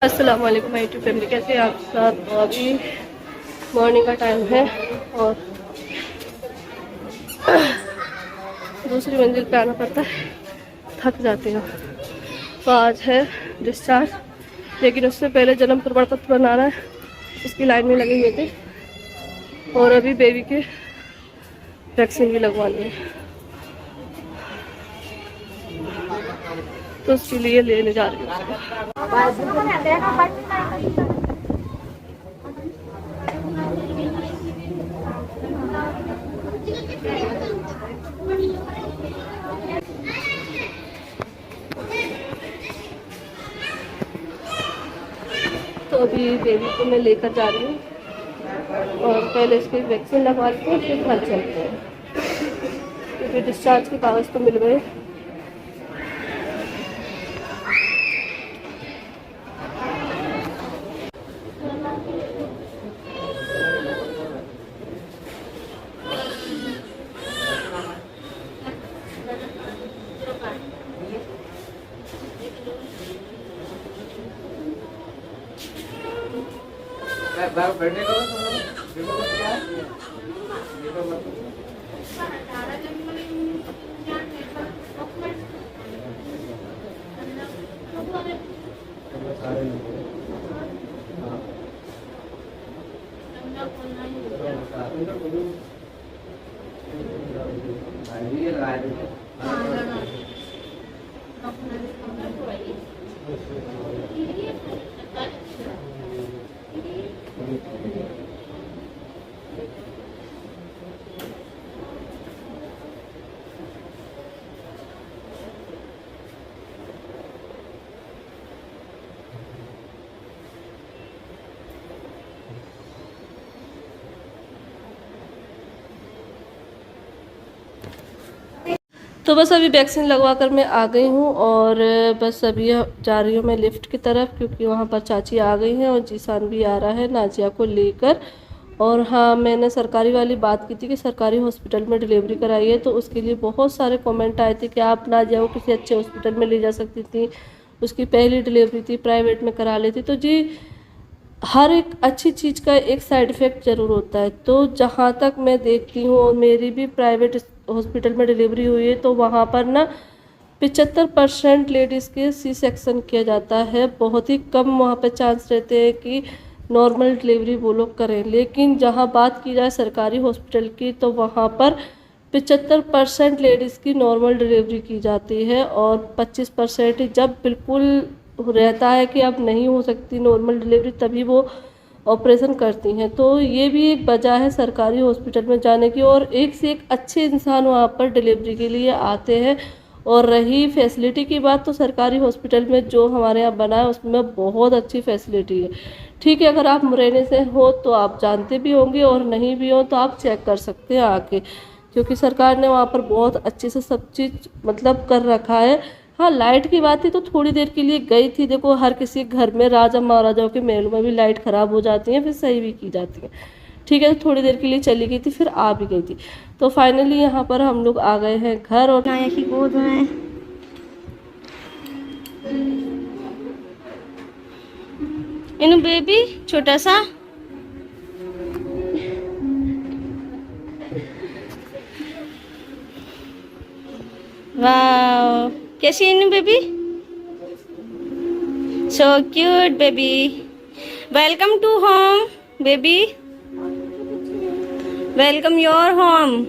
अस्सलाम वालेकुम my YouTube family, कैसे हैं आप सब। तो अभी मॉर्निंग का टाइम है और दूसरी मंजिल पे आना पड़ता है, थक जाती हूँ। तो आज है डिस्चार्ज, लेकिन उससे पहले जन्म प्रमाण पत्र बनाना है, उसकी लाइन में लगे हुए थे। और अभी बेबी के वैक्सीन भी लगवानी है, तो उसके लिए लेने जा रही हूँ। तो अभी बेबी को मैं लेकर जा रही हूँ और पहले इसकी वैक्सीन लगवा के फिर घर चलते हैं, क्योंकि डिस्चार्ज के कागज़ तो मिल गए। तो बस अभी वैक्सीन लगवा कर मैं आ गई हूँ और बस अभी जा रही हूँ मैं लिफ्ट की तरफ, क्योंकि वहाँ पर चाची आ गई हैं और जीसान भी आ रहा है नाजिया को लेकर। और हाँ, मैंने सरकारी वाली बात की थी कि सरकारी हॉस्पिटल में डिलीवरी कराई है, तो उसके लिए बहुत सारे कमेंट आए थे कि आप नाजिया को किसी अच्छे हॉस्पिटल में ले जा सकती थी, उसकी पहली डिलीवरी थी, प्राइवेट में करा लेती। तो जी, हर एक अच्छी चीज़ का एक साइड इफ़ेक्ट ज़रूर होता है। तो जहाँ तक मैं देखती हूँ, मेरी भी प्राइवेट हॉस्पिटल में डिलीवरी हुई है, तो वहाँ पर ना 75% लेडीज़ के सी सेक्शन किया जाता है। बहुत ही कम वहाँ पे चांस रहते हैं कि नॉर्मल डिलीवरी वो लोग करें। लेकिन जहाँ बात की जाए सरकारी हॉस्पिटल की, तो वहाँ पर 75% लेडीज़ की नॉर्मल डिलीवरी की जाती है और 25% जब बिल्कुल रहता है कि अब नहीं हो सकती नॉर्मल डिलीवरी, तभी वो ऑपरेशन करती हैं। तो ये भी एक वजह है सरकारी हॉस्पिटल में जाने की, और एक से एक अच्छे इंसान वहाँ पर डिलीवरी के लिए आते हैं। और रही फैसिलिटी की बात, तो सरकारी हॉस्पिटल में जो हमारे यहाँ बना है उसमें बहुत अच्छी फैसिलिटी है। ठीक है, अगर आप मुरैना से हो तो आप जानते भी होंगे, और नहीं भी हो तो आप चेक कर सकते हैं आके, क्योंकि सरकार ने वहाँ पर बहुत अच्छे से सब चीज़ मतलब कर रखा है। हाँ, लाइट की बात थी तो थोड़ी देर के लिए गई थी। देखो, हर किसी घर में राजा महाराजाओं के महलों में भी लाइट ख़राब हो जाती है, फिर सही भी की जाती है। ठीक है, तो थोड़ी देर के लिए चली गई थी, फिर आ भी गई थी। तो फाइनली यहाँ पर हम लोग आ गए हैं घर। और की गोद में इनु बेबी छोटा सा वाओ, कैसी इनु baby, so cute baby, welcome to home baby, welcome your home.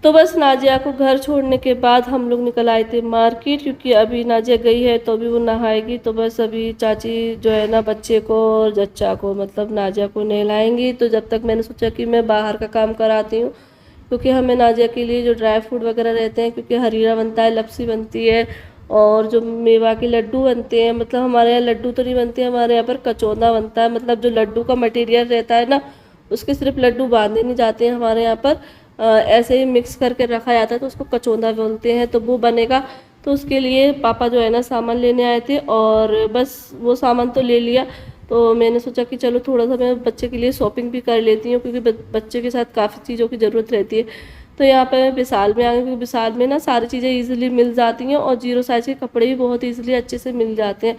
तो बस नाजिया को घर छोड़ने के बाद हम लोग निकल आए थे मार्केट, क्योंकि अभी नाजिया गई है तो अभी वो नहाएगी। तो बस अभी चाची जो है ना बच्चे को और जच्चा को मतलब नाजिया को नहलाएंगी। तो जब तक मैंने सोचा कि मैं बाहर का काम कराती हूँ, क्योंकि हमें नाजिया के लिए जो ड्राई फ्रूट वगैरह रहते हैं, क्योंकि हरीरा बनता है, लपसी बनती है और जो मेवा के लड्डू बनते हैं, मतलब हमारे यहाँ लड्डू तो नहीं बनते, हमारे यहाँ पर कचौंधा बनता है। मतलब जो लड्डू का मटेरियल रहता है ना, उसके सिर्फ लड्डू बांधे नहीं जाते हैं हमारे यहाँ पर, ऐसे ही मिक्स करके रखा जाता है, तो उसको कचौंधा बोलते हैं। तो वो बनेगा, तो उसके लिए पापा जो है ना सामान लेने आए थे, और बस वो सामान तो ले लिया। तो मैंने सोचा कि चलो थोड़ा सा मैं बच्चे के लिए शॉपिंग भी कर लेती हूँ, क्योंकि बच्चे के साथ काफ़ी चीज़ों की ज़रूरत रहती है। तो यहाँ पे मैं विशाल में आ गई, क्योंकि विशाल में ना सारी चीज़ें ईजिली मिल जाती हैं और 0 साइज़ के कपड़े भी बहुत ईजिली अच्छे से मिल जाते हैं।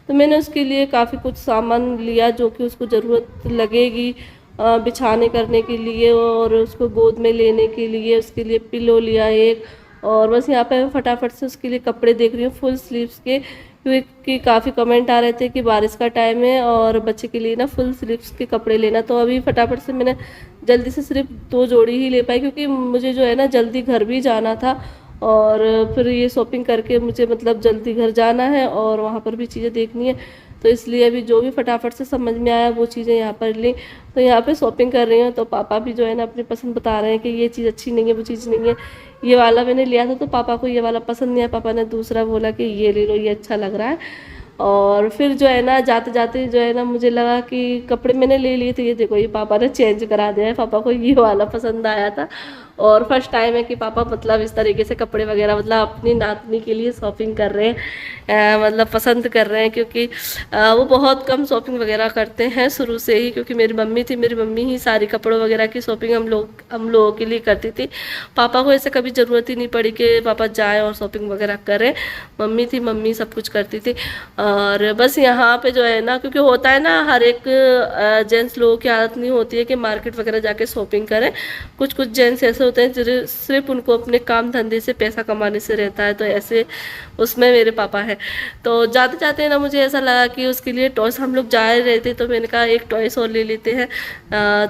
तो मैंने उसके लिए काफ़ी कुछ सामान लिया जो कि उसको ज़रूरत लगेगी बिछाने करने के लिए और उसको गोद में लेने के लिए। उसके लिए पिलो लिया एक, और बस यहाँ पे मैं फटाफट से उसके लिए कपड़े देख रही हूँ फुल स्लीव्स के, क्योंकि काफ़ी कमेंट आ रहे थे कि बारिश का टाइम है और बच्चे के लिए ना फुल स्लीव्स के कपड़े लेना। तो अभी फटाफट से मैंने जल्दी से सिर्फ 2 जोड़ी ही ले पाई, क्योंकि मुझे जो है ना जल्दी घर भी जाना था और फिर ये शॉपिंग करके मुझे मतलब जल्दी घर जाना है और वहाँ पर भी चीज़ें देखनी है। तो इसलिए अभी जो भी फटाफट से समझ में आया वो चीज़ें यहाँ पर ली। तो यहाँ पे शॉपिंग कर रही हूँ, तो पापा भी जो है ना अपनी पसंद बता रहे हैं कि ये चीज़ अच्छी नहीं है, वो चीज़ नहीं है। ये वाला मैंने लिया था तो पापा को ये वाला पसंद नहीं है, पापा ने दूसरा बोला कि ये ले लो, ये अच्छा लग रहा है। और फिर जो है ना जाते जाते जो है ना मुझे लगा कि कपड़े मैंने ले लिए थे, ये देखो ये पापा ने चेंज करा दिया है, पापा को ये वाला पसंद आया था। और फर्स्ट टाइम है कि पापा मतलब इस तरीके से कपड़े वगैरह मतलब अपनी नातनी के लिए शॉपिंग कर रहे हैं, मतलब पसंद कर रहे हैं, क्योंकि वो बहुत कम शॉपिंग वगैरह करते हैं शुरू से ही। क्योंकि मेरी मम्मी ही सारी कपड़ों वगैरह की शॉपिंग हम लोगों के लिए करती थी। पापा को ऐसे कभी ज़रूरत ही नहीं पड़ी कि पापा जाएँ और शॉपिंग वगैरह करें, मम्मी सब कुछ करती थी। और बस यहाँ पे जो है ना, क्योंकि होता है ना हर एक जेंट्स लोगों की आदत नहीं होती है कि मार्केट वगैरह जाके शॉपिंग करें। कुछ जेंट्स ऐसे होते हैं जो सिर्फ उनको अपने काम धंधे से पैसा कमाने से रहता है, तो ऐसे उसमें मेरे पापा हैं। तो जाते जाते ना मुझे ऐसा लगा कि उसके लिए टॉयस हम लोग जा रहे थे, तो मैंने कहा एक टॉयस और ले लेते हैं।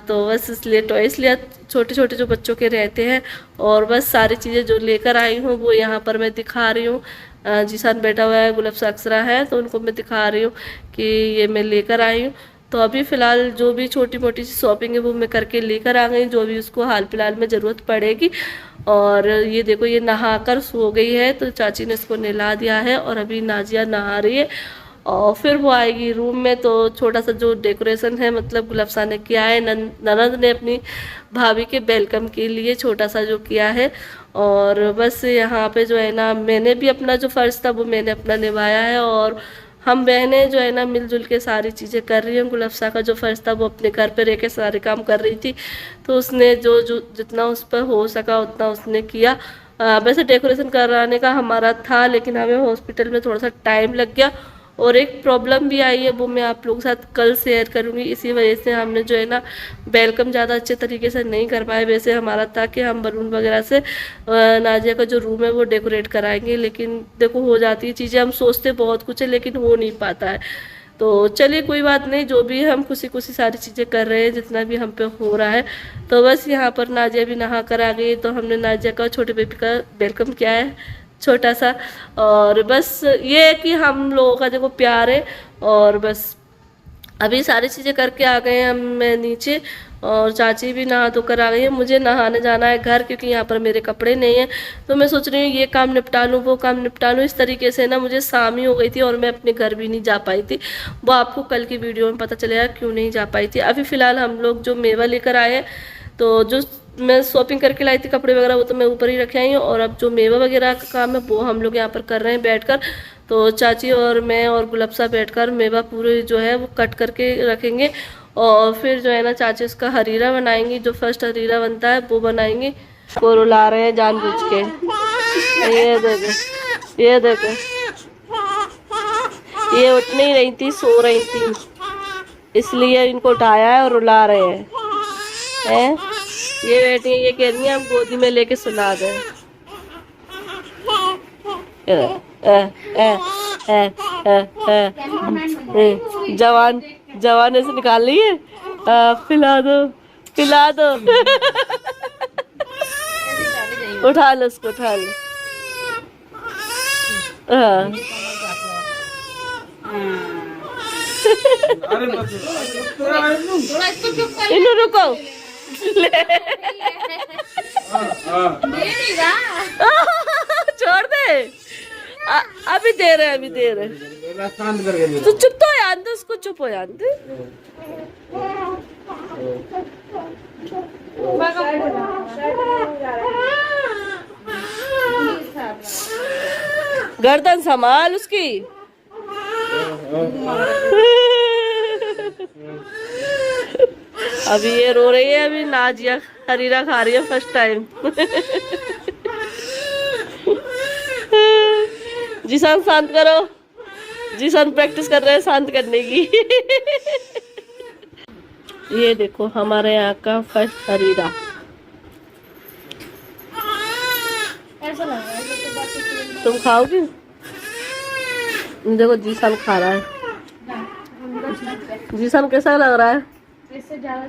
तो बस इसलिए टॉयस लिया, छोटे छोटे जो बच्चों के रहते हैं। और बस सारी चीज़ें जो लेकर आई हूँ वो यहाँ पर मैं दिखा रही हूँ। जीसान बैठा हुआ है, गुलाब सा अक्सरा है, तो उनको मैं दिखा रही हूँ कि ये मैं लेकर आई हूँ। तो अभी फ़िलहाल जो भी छोटी मोटी सी शॉपिंग है वो मैं करके लेकर आ गई, जो भी उसको हाल फिलहाल में ज़रूरत पड़ेगी। और ये देखो ये नहाकर सो गई है, तो चाची ने इसको नहला दिया है और अभी नाजिया नहा रही है और फिर वो आएगी रूम में। तो छोटा सा जो डेकोरेशन है मतलब गुलाबसा ने किया है, ननद ने अपनी भाभी के वेलकम के लिए छोटा सा जो किया है। और बस यहाँ पे जो है ना मैंने भी अपना जो फ़र्ज़ था वो मैंने अपना निभाया है, और हम बहनें जो है ना मिलजुल के सारी चीज़ें कर रही हैं। गुलाबसा का जो फ़र्ज़ था वो अपने घर पे रह के सारे काम कर रही थी, तो उसने जो जितना उस पर हो सका उतना उसने किया। वैसे डेकोरेशन कराने का हमारा था, लेकिन हमें हॉस्पिटल में थोड़ा सा टाइम लग गया और एक प्रॉब्लम भी आई है, वो मैं आप लोगों के साथ कल शेयर करूँगी। इसी वजह से हमने जो है ना वेलकम ज़्यादा अच्छे तरीके से नहीं कर पाए। वैसे हमारा था कि हम बलून वगैरह से नाजिया का जो रूम है वो डेकोरेट कराएंगे, लेकिन देखो हो जाती है चीज़ें, हम सोचते बहुत कुछ है लेकिन हो नहीं पाता है। तो चलिए कोई बात नहीं, जो भी हम खुशी खुशी सारी चीज़ें कर रहे हैं, जितना भी हम पे हो रहा है। तो बस यहाँ पर नाजिया भी नहा कर आ गई, तो हमने नाजिया का छोटे बेबी का वेलकम किया है छोटा सा। और बस ये है कि हम लोगों का देखो प्यार है। और बस अभी सारी चीज़ें करके आ गए हैं हम मैं नीचे, और चाची भी नहा धोकर आ गई है। मुझे नहाने जाना है घर, क्योंकि यहाँ पर मेरे कपड़े नहीं हैं। तो मैं सोच रही हूँ ये काम निपटा लूँ वो काम निपटा लूँ, इस तरीके से ना मुझे शाम ही हो गई थी और मैं अपने घर भी नहीं जा पाई थी। वो आपको कल की वीडियो में पता चलेगा क्यों नहीं जा पाई थी। अभी फ़िलहाल हम लोग जो मेवा लेकर आए हैं, तो जो मैं शॉपिंग करके लाई थी कपड़े वगैरह वो तो मैं ऊपर ही रखे आई हूँ, और अब जो मेवा वगैरह का काम है वो हम लोग यहाँ पर कर रहे हैं बैठकर। तो चाची और मैं और गुलाबसा बैठकर मेवा पूरे जो है वो कट करके रखेंगे, और फिर जो है ना चाची उसका हरीरा बनाएंगी, जो फर्स्ट हरीरा बनता है वो बनाएंगी। वो रुला रहे हैं जानबूझ के, ये देखो ये देखो, ये उठ नहीं रही थी, सो रही थी, इसलिए इनको उठाया है और रुला रहे हैं। ये बैठी है, ये कह रही है हम गोदी में लेके सुला दें। जवान ऐसे निकाल ली है, पिला दो पिला दो। उठा लो उसको, उठा लो। हाँ इन्हें रुको छोड़ दे, अभी दे रहे अभी दे रहे। तो चुप तो याद दे उसको, चुप हो याद दे। गर्दन संभाल उसकी। अभी ये रो रही है, अभी नाजिया हरीरा खा रही है फर्स्ट टाइम। जीसान शांत करो, जीसान प्रैक्टिस कर रहे हैं शांत करने की। ये देखो हमारे यहाँ का फर्स्ट हरीरा। ऐसा लग रहा है तुम खाओगी? देखो जीसान खा रहा है। जीसान कैसा लग रहा है? इससे ज्यादा